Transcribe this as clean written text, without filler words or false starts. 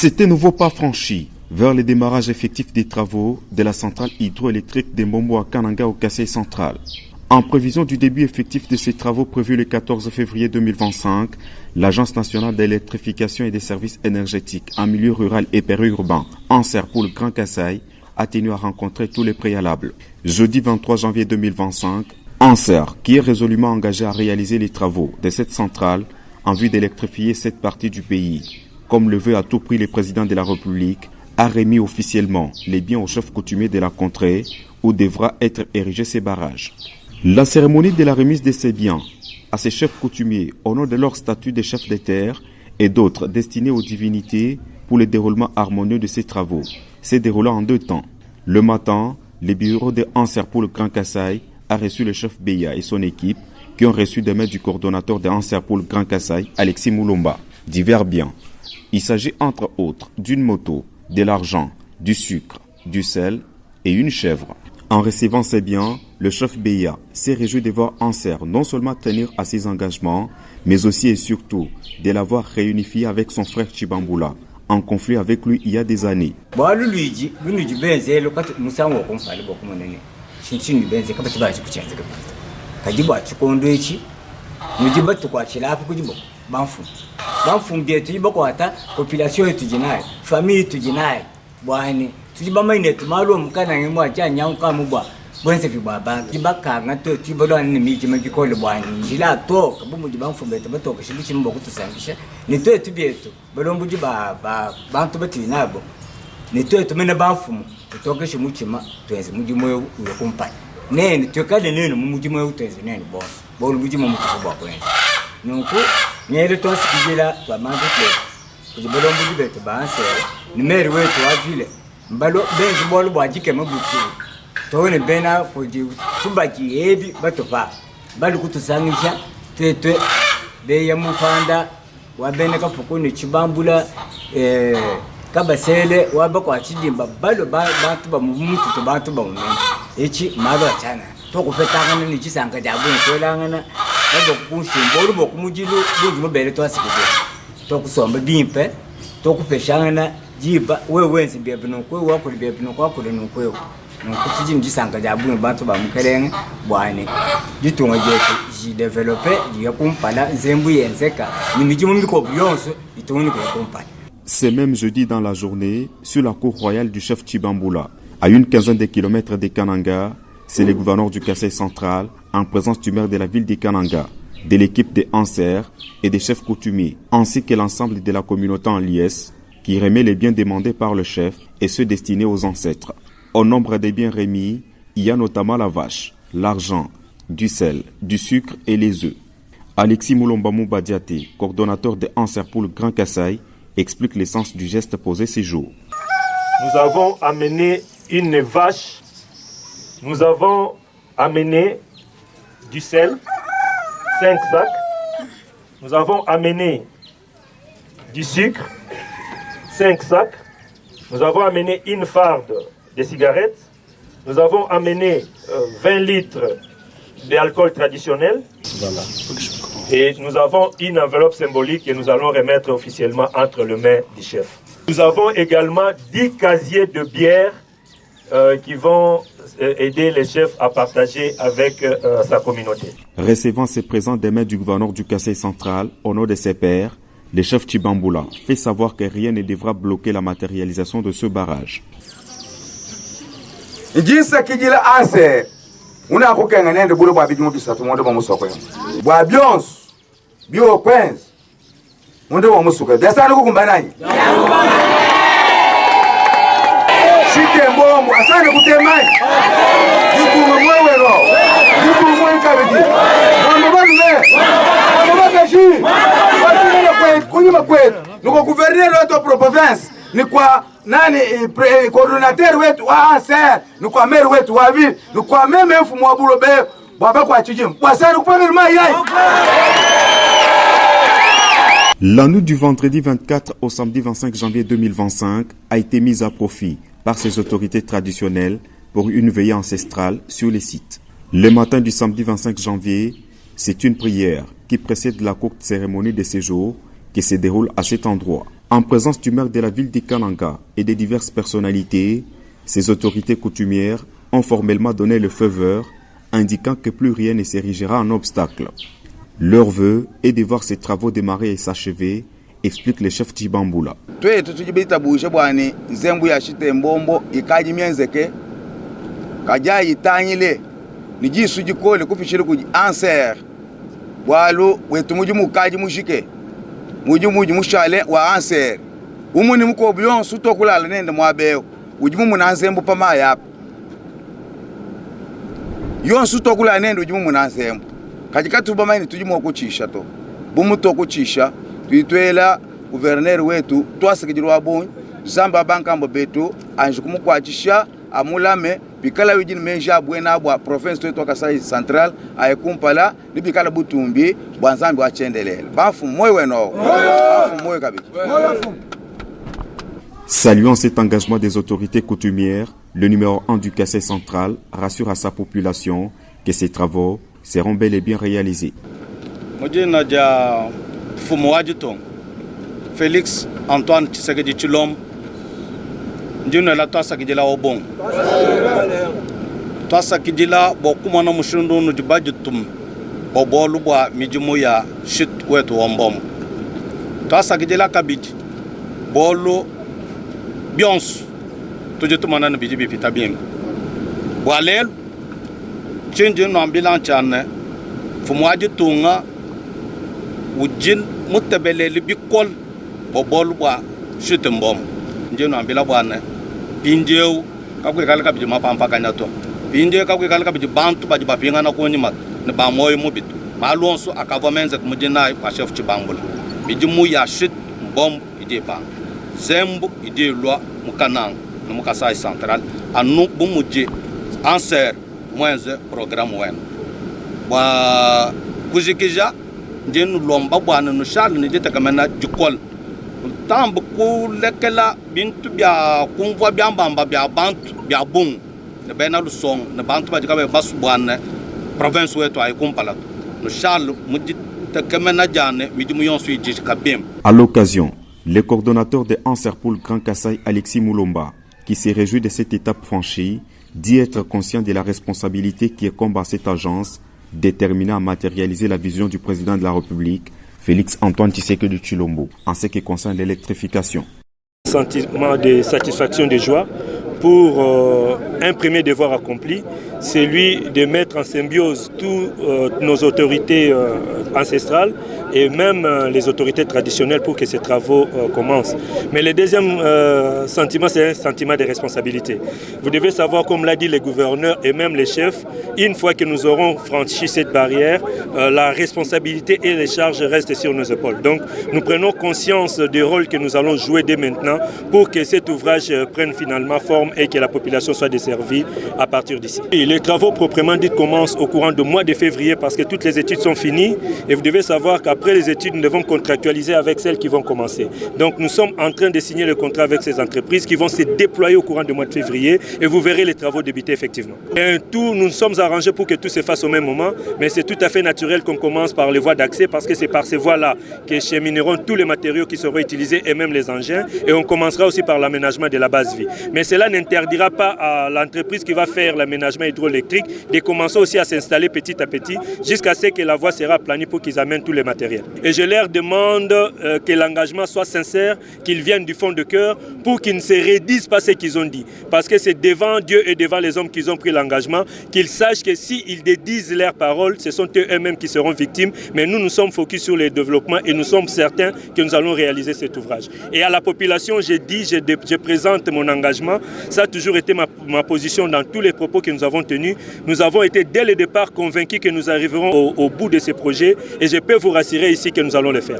C'était nouveau pas franchi vers le démarrage effectif des travaux de la centrale hydroélectrique de Mbombo à Kananga au Kasaï central. En prévision du début effectif de ces travaux prévus le 14 février 2025, l'Agence nationale d'électrification et des services énergétiques en milieu rural et périurbain, ANSER pour le Grand Kasaï, a tenu à rencontrer tous les préalables. Jeudi 23 janvier 2025, ANSER, qui est résolument engagé à réaliser les travaux de cette centrale en vue d'électrifier cette partie du pays, comme le veut à tout prix le président de la République, a remis officiellement les biens aux chefs coutumiers de la contrée où devra être érigé ces barrages. La cérémonie de la remise de ces biens à ces chefs coutumiers au nom de leur statut de chefs de terre et d'autres destinés aux divinités pour le déroulement harmonieux de ces travaux s'est déroulée en deux temps. Le matin, le bureau de ANSER pour le Grand Kasaï a reçu le chef Beya et son équipe qui ont reçu des mains du coordonnateur de ANSER pour le Grand Kasaï, Alexis Moulomba, divers biens. Il s'agit entre autres d'une moto, de l'argent, du sucre, du sel et une chèvre. En recevant ces biens, le chef Beya s'est réjoui de voir ANSER non seulement tenir à ses engagements, mais aussi et surtout de l'avoir réunifié avec son frère Chibambula, en conflit avec lui il y a des années. Population tujinaye, famille tujinaye, bwani tujibama inetu malo mukana ngimwa janya ukamubwa bwense fibaba kibaka ngato tibolo ni miji magikole bwani njila to kabumu jibamfu beto beto kishibichi mbo kutusangisha ni to etubyeto balombu jiba bantu batinabo ni to etumene bamfumu tutokeshe muchima twenze mujimoyo uyokumpanya nene twekale nene mujimoyo utwenze nene boss bolu mujimo mukubwa kwene nuko nyere to sikijira kwa manzo kujibolombu jibeto banse ni meri wetu wavile mbalo benzi bolu bwajike mabuku tone bena kuji tumbaki ebi batofa bali kutusangisha tetwe beya mufanda wabene kafukuni chibambula kabasele wabakwa chidimba balo bantu ba mumutu to bantu ba munene echi malo achana to kufetangana ni chisanga jabu nkolangana bado kushimbo bo kumujilu bunju mobere to asikije to kusomba bimpe to kufeshangana jiba wewenzi bebino kwe wakuli bebino kwakule nokwe nokutiji njisanga jabu bantu ba mukelenga bwane ditunga jetu ji developer ya kumpala zembu yenzeka ni mijimu miko byonso ituni ko kumpala. C'est même jeudi dans la journée, sur la cour royale du chef Chibambula, à une quinzaine de kilomètres de Kananga, c'est le gouverneur du Kasaï central, en présence du maire de la ville de Kananga, de l'équipe de ANSER et des chefs coutumiers, ainsi que l'ensemble de la communauté en liesse, qui remet les biens demandés par le chef et ceux destinés aux ancêtres. Au nombre des biens remis, il y a notamment la vache, l'argent, du sel, du sucre et les œufs. Alexis Moulomba Moubadiate, coordonnateur de ANSER pour le Grand Kasaï, explique l'essence du geste posé ces jours. Nous avons amené une vache, nous avons amené du sel, 5 sacs, nous avons amené du sucre, 5 sacs, nous avons amené une farde de cigarettes, nous avons amené 20 litres d'alcool traditionnel. Voilà. Et nous avons une enveloppe symbolique que nous allons remettre officiellement entre les mains du chef. Nous avons également 10 casiers de bière qui vont aider les chefs à partager avec sa communauté. Recevant ces présents des mains du gouverneur du Kasaï central, au nom de ses pairs, le chef Chibambula fait savoir que rien ne devra bloquer la matérialisation de ce barrage. Una kukenga nende bulo bwa bijumu bisatu monde ba musoko yo bwa byonso byo kwenza monde wa musuka desana kukumbananye shike mbombo asane kutemani yukumu mwewero yukumu mwenkabiji mambo bakashi watine kwetu kunyuma kwetu nuko gouverneur wetu wa province ni kwa nani coordinateur wetu wa ANSER ni kwa maire wetu wa ville ni kwa meme mfumo wa bulobe baba kwa chijimu bwasana kupanga mai yai. La nuit du vendredi 24 au samedi 25 janvier 2025 a été mise à profit par ces autorités traditionnelles pour une veillée ancestrale sur les sites. Le matin du samedi 25 janvier, c'est une prière qui précède la courte cérémonie de séjour qui se déroule à cet endroit. En présence du maire de la ville de Kananga et de diverses personnalités, ces autorités coutumières ont formellement donné le feu vert, indiquant que plus rien ne s'érigera en obstacle. Leur vœu est de voir ces travaux démarrer et s'achever, explique le chef Tibamboula. Kajikatu bamaini tujimo kuchisha to bumuto kuchisha tuitwela gouverneur wetu twasekejirwa bonyi zamba bankambo betu anjukumu kwachisha amulame bikala wijini menja bwena bwa province wetu Kasai Central ayekumpala libikala butumbi bwanzambi wachendelela bafu moyo weno bafu moyo kabisa. Saluant cet engagement des autorités coutumières, le numéro 1 du Kasai Central rassure à sa population que ces travaux seront bel et bien réalisés. Mojina ja Fumuajiton, Félix Antoine Tshisekedi Tshilombo, njina la twasa kidila obon. Twasa kidila bokuma na mushundu nujibajitum, bobolu bwa mijumu ya shit wetu wombom. Twasa kidila kabiji, bolu bionsu, tujitumana na bijibi pitabim. Walelu, chinji no ambilanchane fumwaji tunga ujin mutabele libikol bobol bwa shitembom njeno ambila bwana pinjeu kakwe kala kabiji mapampa kanyato pinje kakwe kala kabiji bantu baji bapinga na konyima ne ba moyo mubitu malonso akavamenze kumujina kwa chef Tshibambola bijimu ya shit bom idepa zembu ide lwa mukanang no mukasai central anu bumuje anser mwenze programu wenu wa kujikija njenu lomba bwana no shal ni jeta kamena jukol tambu kulekela bintu bya kunva byambamba bya bantu bya bung ne bena lu song ne bantu bajikabe basu bwana province wetu ay kumpala no shal mujita kamena jane midimu yonsu jika bim. À l'occasion, le coordonnateur de Anserpool Grand Kasai Alexis Moulomba, qui s'est réjoui de cette étape franchie, dit être conscient de la responsabilité qui incombe à cette agence, déterminée à matérialiser la vision du président de la République, Félix Antoine Tshisekedi Tshilombo, en ce qui concerne l'électrification. Sentiment de satisfaction, de joie pour un premier devoir accompli, c'est lui de mettre en symbiose toutes nos autorités ancestrales et même les autorités traditionnelles pour que ces travaux commencent. Mais le deuxième sentiment, c'est un sentiment de responsabilité. Vous devez savoir, comme l'a dit le gouverneur et même les chefs, une fois que nous aurons franchi cette barrière, la responsabilité et les charges restent sur nos épaules. Donc nous prenons conscience du rôle que nous allons jouer dès maintenant pour que cet ouvrage prenne finalement forme et que la population soit desservie à partir d'ici. Les travaux proprement dits commencent au courant du mois de février parce que toutes les études sont finies et vous devez savoir qu'après les études, nous devons contractualiser avec celles qui vont commencer. Donc nous sommes en train de signer le contrat avec ces entreprises qui vont se déployer au courant du mois de février et vous verrez les travaux débuter effectivement. Et tout, nous sommes arrangés pour que tout se fasse au même moment, mais c'est tout à fait naturel qu'on commence par les voies d'accès parce que c'est par ces voies-là que chemineront tous les matériaux qui seront utilisés et même les engins et on commencera aussi par l'aménagement de la base vie. Mais cela n'interdira pas à l'entreprise qui va faire l'aménagement hydroélectrique de commencer aussi à s'installer petit à petit jusqu'à ce que la voie sera aplanie pour qu'ils amènent tous les matériels. Et je leur demande que l'engagement soit sincère, qu'ils viennent du fond de cœur pour qu'ils ne se redisent pas ce qu'ils ont dit. Parce que c'est devant Dieu et devant les hommes qu'ils ont pris l'engagement, qu'ils sachent que s'ils dédisent leurs paroles, ce sont eux-mêmes qui seront victimes. Mais nous, nous sommes focus sur le développement et nous sommes certains que nous allons réaliser cet ouvrage. Et à la population, je présente mon engagement. Ça a toujours été ma position dans tous les propos que nous avons tenus. Nous avons été dès le départ convaincus que nous arriverons au bout de ces projets et je peux vous rassurer ici que nous allons le faire.